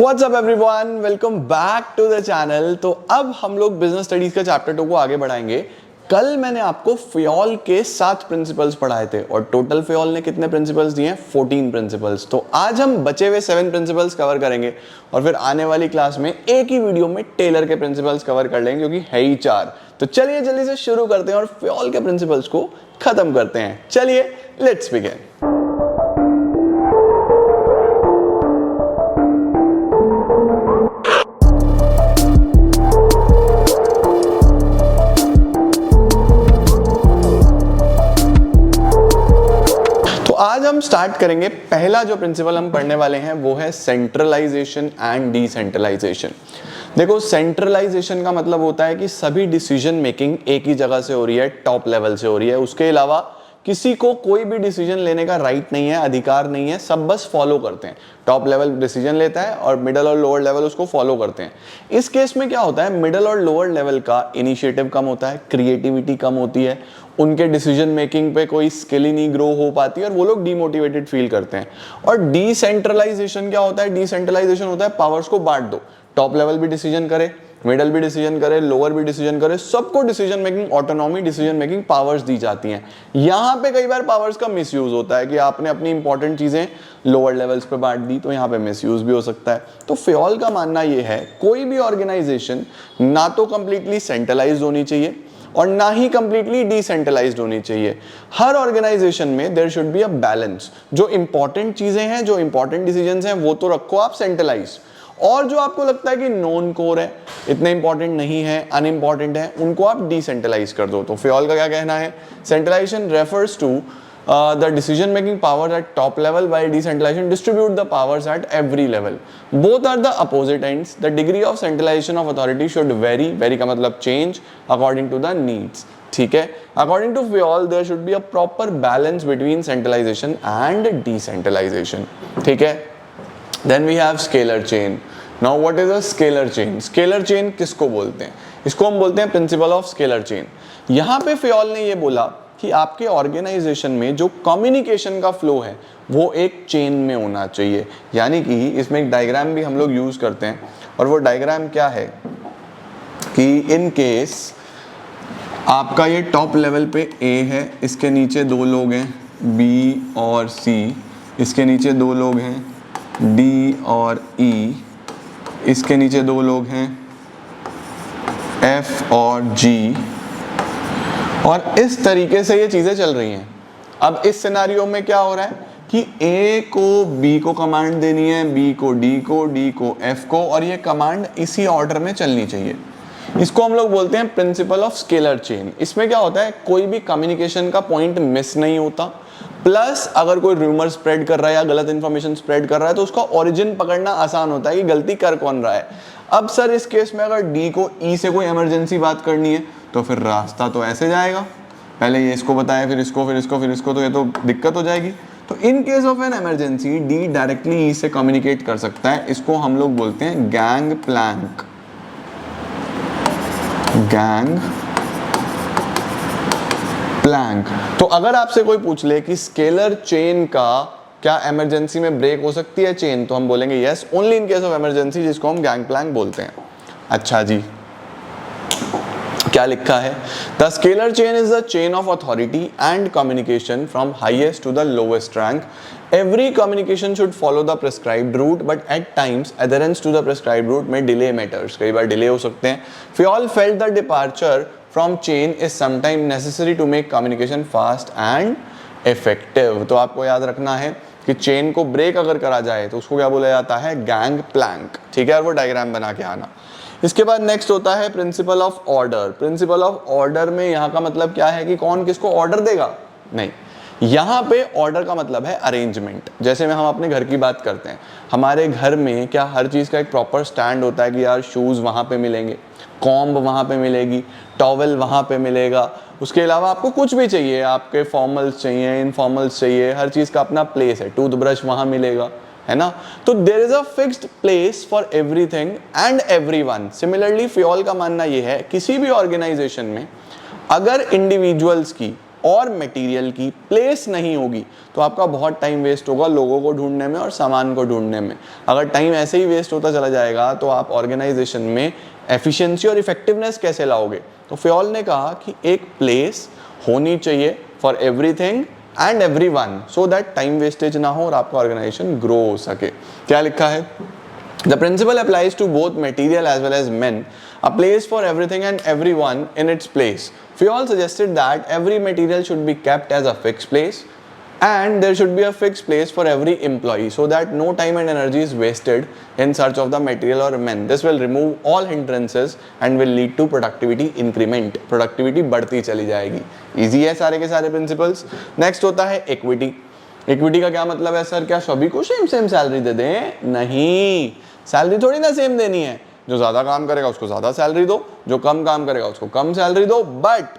What's up everyone? Welcome back to the channel। तो अब हम लोग बिजनेस स्टडीज का चैप्टर 2 को आगे बढ़ाएंगे। कल मैंने आपको फियोल के 7 प्रिंसिपल्स पढ़ाए थे और टोटल फियोल ने कितने प्रिंसिपल्स दिए हैं? 14 प्रिंसिपल्स। तो आज हम बचे हुए 7 प्रिंसिपल्स कवर करेंगे और फिर आने वाली क्लास में एक ही वीडियो में टेलर के प्रिंसिपल्स कवर कर लेंगे, क्योंकि है ही 4। तो चलिए जल्दी से शुरू करते हैं और फियोल के प्रिंसिपल्स को खत्म करते हैं। चलिए लेट्स बिगिन। आज हम स्टार्ट करेंगे। पहला जो प्रिंसिपल हम पढ़ने वाले हैं वो है सेंट्रलाइजेशन एंड डिसेंट्रलाइजेशन। देखो, सेंट्रलाइजेशन का मतलब होता है कि सभी डिसीजन मेकिंग एक ही जगह से हो रही है, टॉप लेवल से हो रही है। उसके अलावा किसी को कोई भी डिसीजन लेने का राइट नहीं है, अधिकार नहीं है, सब बस फॉलो करते हैं। टॉप लेवल डिसीजन लेता है और मिडिल और लोअर लेवल उसको फॉलो करते हैं। इस केस में क्या होता है, मिडिल और लोअर लेवल का इनिशिएटिव कम होता है, क्रिएटिविटी कम होती है, उनके डिसीजन मेकिंग पे कोई स्किल ही नहीं ग्रो हो पाती है और वो लोग डीमोटिवेटेड फील करते हैं। और डिसेंट्रलाइजेशन क्या होता है? डिसेंट्रलाइजेशन होता है पावर्स को बांट दो, टॉप लेवल भी डिसीजन करे, मिडल भी डिसीजन करे, लोअर भी डिसीजन करे, सबको decision making autonomy, decision making powers दी जाती हैं। यहां पे कई बार पावर्स का मिसयूज होता है कि आपने अपनी इंपॉर्टेंट चीजें लोअर लेवल्स पे बांट दी, तो यहां पे मिसयूज भी हो सकता है। तो फियोल का मानना यह है कोई भी ऑर्गेनाइजेशन ना तो कंप्लीटली सेंट्रलाइज्ड होनी चाहिए और ना ही कंप्लीटली डिसेंट्रलाइज्ड होनी चाहिए। हर ऑर्गेनाइजेशन में there should be a balance. जो इंपॉर्टेंट चीजें हैं, जो इंपॉर्टेंट डिसीजंस हैं, वो तो रखो आप सेंट्रलाइज्ड, और जो आपको लगता है कि नॉन कोर है, इतने इंपॉर्टेंट नहीं है, अनइंपॉर्टेंट है, उनको आप डिसेंट्रलाइज कर दो। तो फियोल का क्या कहना है? Centralisation refers to the decision making power at top level, while decentralization distribute the powers at every level. Both are the opposite ends. The degree of centralization of authority should vary का मतलब change according to the needs। ठीक है, according to Fayol there should be a proper balance between centralization and decentralization। ठीक है, then we have scalar chain। Now what is a scalar chain? Scalar chain किसको बोलते हैं? इसको हम बोलते हैं प्रिंसिपल ऑफ स्केलर चेन। यहाँ पे फियोल ने ये बोला कि आपके ऑर्गेनाइजेशन में जो कम्युनिकेशन का फ्लो है वो एक चेन में होना चाहिए। यानी कि इसमें एक डायग्राम भी हम लोग यूज करते हैं, और वो डायग्राम क्या है कि इन केस आपका ये टॉप लेवल पे ए है, इसके नीचे 2 लोग हैं बी और सी, इसके नीचे 2 लोग हैं डी और ई, इसके नीचे 2 लोग हैं एफ और जी, और इस तरीके से ये चीजें चल रही हैं। अब इस सिनेरियो में क्या हो रहा है कि ए को बी को कमांड देनी है, बी को डी को, डी को एफ को, और ये कमांड इसी ऑर्डर में चलनी चाहिए। इसको हम लोग बोलते हैं प्रिंसिपल ऑफ स्केलर चेन। इसमें क्या होता है, कोई भी कम्युनिकेशन का पॉइंट मिस नहीं होता, प्लस अगर कोई रूमर स्प्रेड कर रहा है या गलत इंफॉर्मेशन स्प्रेड कर रहा है तो उसका ओरिजिन पकड़ना आसान होता है कि गलती कर कौन रहा है। अब सर इस केस में अगर डी को ई से कोई इमरजेंसी बात करनी है तो फिर रास्ता तो ऐसे जाएगा, पहले ये इसको बताया, फिर इसको, फिर इसको, फिर इसको, तो ये तो दिक्कत हो जाएगी। तो in case of an emergency D directly E से कम्युनिकेट कर सकता है। इसको हम लोग बोलते हैं गैंग प्लैंक। Gang Planck. तो अगर आपसे कोई पूछ ले कि स्केलर चेन का क्या इमरजेंसी में ब्रेक हो सकती है चेन, तो हम बोलेंगे yes, only in case of emergency, जिसको हम गैंग प्लैंक बोलते हैं। अच्छा जी, क्या लिखा है? The scalar chain is the chain of authority and communication from highest to the lowest rank. Every communication should follow the prescribed route, but at times adherence to the prescribed route में delay matters. कई बार delay हो सकते हैं। Fayol felt the departure from chain is sometime necessary to make communication fast and effective. तो आपको याद रखना है कि चेन को ब्रेक अगर करा जाए तो उसको क्या बोला जाता है? Gangplank. ठीक है, और वो डायग्राम बना के आना। इसके बाद नेक्स्ट होता है principle of order. Principle of order में यहाँ का मतलब क्या है कि कौन किसको ऑर्डर देगा? नहीं, यहाँ पे ऑर्डर का मतलब है अरेंजमेंट। जैसे में हम अपने घर की बात करते हैं, हमारे घर में क्या हर चीज़ का एक प्रॉपर स्टैंड होता है कि यार शूज़ वहाँ पे मिलेंगे, कॉम्ब वहाँ पे मिलेगी, टॉवल वहाँ पे मिलेगा, उसके अलावा आपको कुछ भी चाहिए, आपके फॉर्मल्स चाहिए, इनफॉर्मल्स चाहिए, हर चीज़ का अपना प्लेस है, टूथब्रश वहाँ मिलेगा, है ना। तो there is a fixed place for everything and everyone. Similarly Fayol का मानना यह है किसी भी ऑर्गेनाइजेशन में अगर इंडिविजुअल्स की और मटेरियल की प्लेस नहीं होगी तो आपका बहुत टाइम वेस्ट होगा लोगों को ढूंढने में और सामान को ढूंढने में। अगर टाइम ऐसे ही वेस्ट होता चला जाएगा तो आप ऑर्गेनाइजेशन में एफिशिएंसी और इफेक्टिवनेस कैसे लाओगे? तो फ्योल ने कहा कि एक प्लेस होनी चाहिए for everything and everyone so that time wastage ना हो और आपका ऑर्गेनाइजेशन ग्रो हो सके। क्या लिखा है? The principle applies to both material as well as men, a place for everything and everyone in its place. Fayol suggested that every material should be kept as a fixed place and there should be a fixed place for every employee so that no time and energy is wasted in search of the material or men. This will remove all hindrances and will lead to productivity increment. Productivity बढ़ती चली जाएगी। Easy है सारे के सारे principles। Next होता है equity। Equity का क्या मतलब है सर? क्या सभी को सेम सैलरी दे दें? नहीं, सैलरी थोड़ी ना सेम देनी है। जो ज्यादा काम करेगा उसको ज्यादा सैलरी दो, जो कम काम करेगा उसको कम सैलरी दो, बट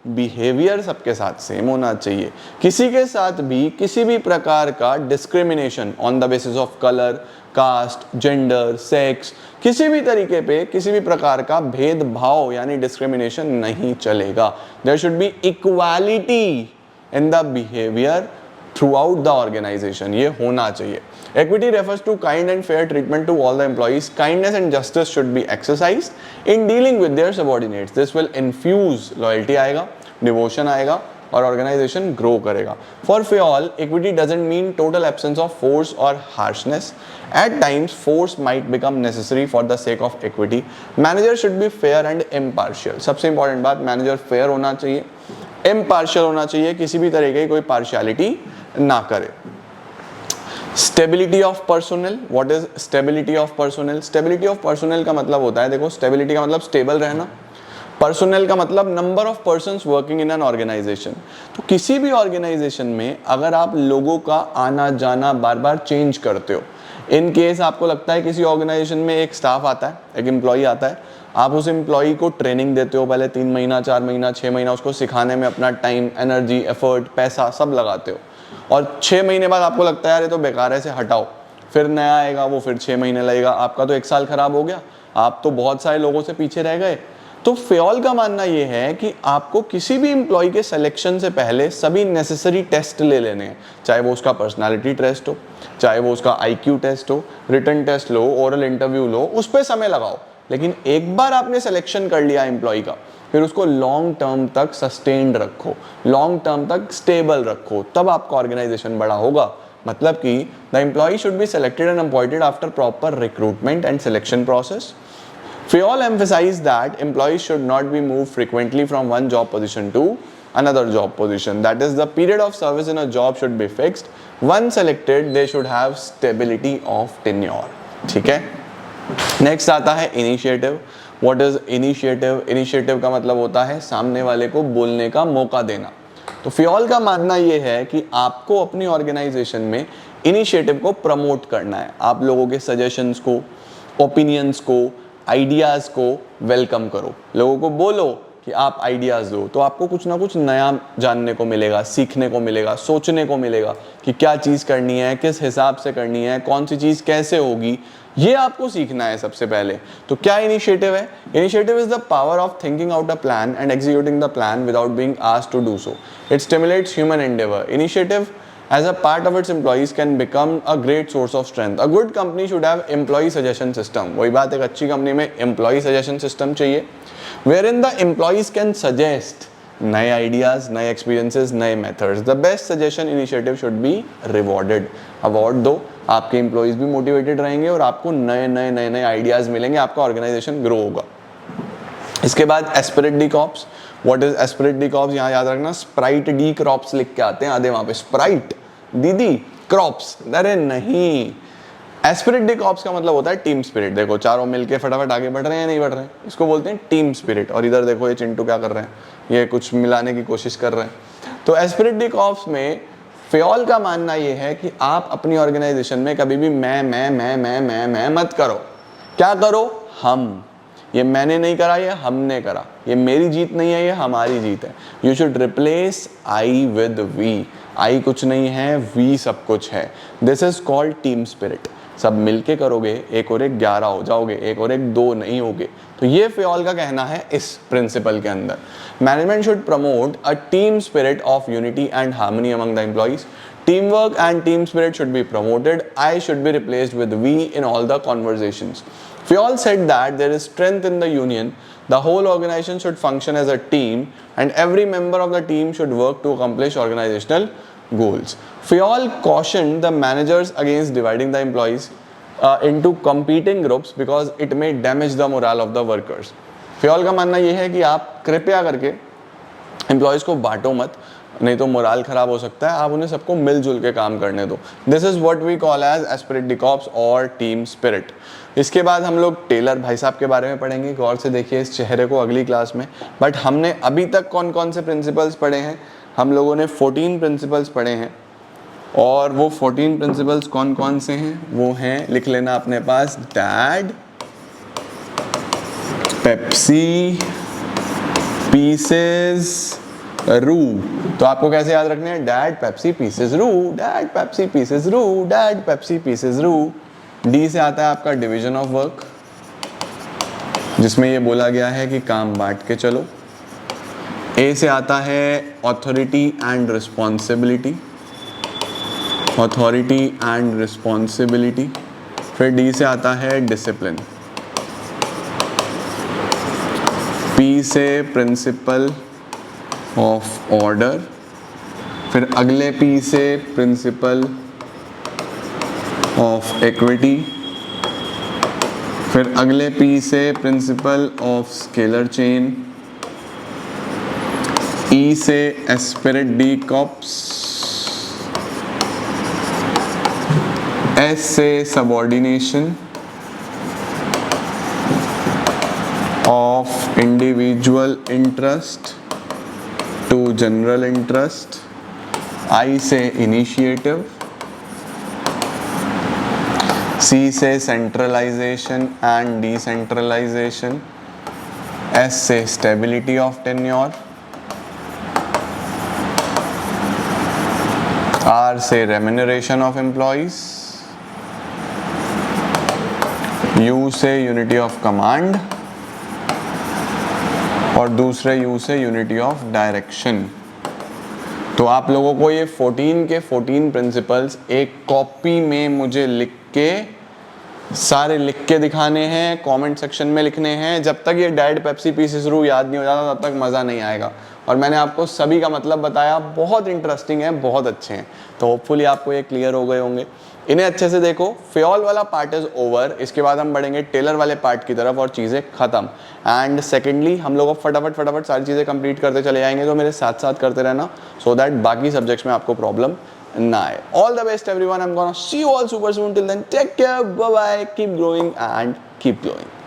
बिहेवियर सबके साथ सेम होना चाहिए। किसी के साथ भी किसी भी प्रकार का discrimination on the basis of colour, caste, gender, sex, किसी भी तरीके पे किसी भी प्रकार का भेदभाव यानी डिस्क्रिमिनेशन नहीं चलेगा। There should be equality in the behaviour throughout the organization, ये होना चाहिए। Equity refers to kind and fair treatment to all the employees. Kindness and justice should be exercised in dealing with their subordinates. This will infuse loyalty आएगा, devotion आएगा और organization grow करेगा। For Fayol, equity doesn't mean total absence of force or harshness. At times, force might become necessary for the sake of equity. Manager should be fair and impartial. सबसे important बात, manager fair होना चाहिए, impartial होना चाहिए, किसी भी तरीके की कोई partiality ना करे। Stability of personnel. What is stability of personnel? Stability of personnel का मतलब होता है, देखो स्टेबिलिटी का मतलब स्टेबल रहना, पर्सोनल का मतलब number of persons working in an organisation. तो किसी भी ऑर्गेनाइजेशन में अगर आप लोगों का आना जाना बार बार चेंज करते हो, इन केस आपको लगता है किसी ऑर्गेनाइजेशन में एक स्टाफ आता है, एक एम्प्लॉई आता है, आप उस एम्प्लॉई को ट्रेनिंग देते हो, पहले 3 महीना 4 महीना 6 महीना उसको सिखाने में अपना टाइम, एनर्जी, एफर्ट, पैसा सब लगाते हो और 6 महीने बाद आपको लगता है यार ये तो बेकार है, इसे हटाओ, फिर नया आएगा, वो फिर 6 महीने लगेगा, आपका तो 1 साल खराब हो गया, आप तो बहुत सारे लोगों से पीछे रह गए। तो फ्योल का मानना ये है कि आपको किसी भी एम्प्लॉय के सिलेक्शन से पहले सभी नेसेसरी टेस्ट ले लेने हैं, चाहे वो उसका पर्सनालिटी टेस्ट हो, चाहे वो उसका IQ टेस्ट हो, रिटन टेस्ट लो, ओरल इंटरव्यू लो, उस पर समय लगाओ। लेकिन एक बार आपने सिलेक्शन कर लिया एम्प्लॉय का, फिर उसको लॉन्ग टर्म तक सस्टेन्ड रखो, लॉन्ग टर्म तक स्टेबल रखो, तब आपका ऑर्गेनाइजेशन बड़ा होगा। मतलब कि the employ should be selected and appointed after proper recruitment and selection process. Fayol emphasized that employees should not be moved frequently from one job position to another job position. That is, the period of service in a job should be fixed. Once selected, they should have stability of tenure. ठीक है? Next आता है initiative. What is initiative? Initiative का मतलब होता है सामने वाले को बोलने का मौका देना। तो Fayol का मानना ये है कि आपको अपनी ऑर्गेनाइजेशन में इनिशिएटिव को प्रमोट करना है। आप लोगों के सजेशंस को, ओपिनियंस को, आइडियाज़ को वेलकम करो, लोगों को बोलो कि आप आइडियाज़ दो, तो आपको कुछ ना कुछ नया जानने को मिलेगा, सीखने को मिलेगा, सोचने को मिलेगा कि क्या चीज़ करनी है, किस हिसाब से करनी है, कौन सी चीज़ कैसे होगी, ये आपको सीखना है सबसे पहले। तो क्या इनिशिएटिव है? Initiative is the power of thinking out a plan and executing the plan without being asked to do so. It stimulates human endeavour. Initiative as a part of its employees can become a great source of strength. A good company should have employee suggestion system. वही बात, एक अच्छी company में employee suggestion system चाहिए, wherein the employees can suggest नए ideas, नए experiences, नए methods. The best suggestion initiative should be rewarded. Award दो, आपके employees भी motivated रहेंगे और आपको नए ideas मिलेंगे, आपका organization grow होगा। इसके बाद Spirit D cops. What is Spirit D cops? यहाँ याद रखना, स्प्राइट डी क्रॉप्स लिख के आते हैं आधे वहाँ पे, स्प्राइट दीदी क्रॉप्स, अरे नहीं, एस्पिरिट डी कॉप्स का मतलब होता है टीम स्पिरिट। देखो चारों मिलके फटाफट आगे बढ़ रहे हैं, नहीं बढ़ रहे हैं, इसको बोलते हैं टीम स्पिरिट। और इधर देखो ये चिंटू क्या कर रहे हैं, ये कुछ मिलाने की कोशिश कर रहे हैं। तो एस्पिरिट डी कॉप्स में फ्योल का मानना ये है कि आप अपनी ऑर्गेनाइजेशन में कभी भी मैं मत करो। क्या करो? हम। ये मैंने नहीं करा, ये हमने करा, ये मेरी जीत नहीं है, ये हमारी जीत है। You should replace I with we. I कुछ नहीं है, वी सब कुछ है। This is called team spirit. सब मिलके करोगे 1 और 1 11 हो जाओगे, 1 और 1 2 नहीं होगे। तो ये फ्योल का कहना है इस प्रिंसिपल के अंदर। Management should promote a team spirit of unity and harmony among the employees. Teamwork and team spirit should be promoted. I should be replaced with we in all the conversations. Fayol said that there is strength in the union. The whole organization should function as a team and every member of the team should work to accomplish organizational goals. Fayol cautioned the managers against dividing the employees into competing groups because it may damage the morale of the workers. Fayol का मानना यह है कि आप कृपया करके employees को बांटो मत, नहीं तो मोराल खराब हो सकता है, आप उन्हें सबको मिलजुल के काम करने दो। This is what we call as esprit de corps और टीम स्पिरिट। इसके बाद हम लोग टेलर भाई साहब के बारे में पढ़ेंगे। गौर से देखिए इस चेहरे को अगली क्लास में। बट हमने अभी तक कौन कौन से प्रिंसिपल्स पढ़े हैं? हम लोगों ने 14 प्रिंसिपल्स पढ़े हैं, और वो 14 प्रिंसिपल्स कौन कौन से हैं? वो हैं, लिख लेना अपने पास, डैड, पेप्सी, पीसेस, रू। तो आपको कैसे याद रखने हैं? डैड, पेप्सी, पीसेस, रू, डैड, पेप्सी, पीसेस, रू, डैड, पेप्सी, पीसेस, रू। डी से आता है आपका डिवीजन ऑफ वर्क, जिसमें ये बोला गया है कि काम बांट के चलो। ए से आता है authority and responsibility, authority and responsibility. फिर डी से आता है डिसिप्लिन। पी से प्रिंसिपल ऑफ ऑर्डर। फिर अगले पी से प्रिंसिपल ऑफ इक्विटी। फिर अगले पी से principle of scalar chain. E से एस्पिरिट डी कॉर्प्स। एस से subordination of individual interest to general interest. I से इनिशिएटिव। सी से सेंट्रलाइजेशन एंड डिसेंट्रलाइजेशन। एस से स्टेबिलिटी ऑफ टेन्योर। आर से remuneration of employees. U से unity of command, और दूसरे you से यूनिटी ऑफ डायरेक्शन। तो आप लोगों को ये 14 के 14 प्रिंसिपल्स एक कॉपी में मुझे लिख के, सारे लिख के दिखाने हैं, कमेंट सेक्शन में लिखने हैं। जब तक ये डैड, पेप्सी, पीसेस, रू याद नहीं हो जाता तब तक मज़ा नहीं आएगा। और मैंने आपको सभी का मतलब बताया, बहुत इंटरेस्टिंग है, बहुत अच्छे हैं। तो होपफुली आपको ये क्लियर हो गए होंगे। इन्हें अच्छे से देखो। फ्योल वाला पार्ट इज ओवर। इसके बाद हम बढ़ेंगे टेलर वाले पार्ट की तरफ और चीज़ें खत्म। एंड सेकेंडली हम लोग फटाफट सारी चीज़ें कंप्लीट करते चले जाएंगे, तो मेरे साथ साथ करते रहना, सो दैट बाकी सब्जेक्ट्स में आपको प्रॉब्लम ना आए। All the best everyone, I am gonna see you all super soon. Till then take care, bye bye, keep growing and keep glowing.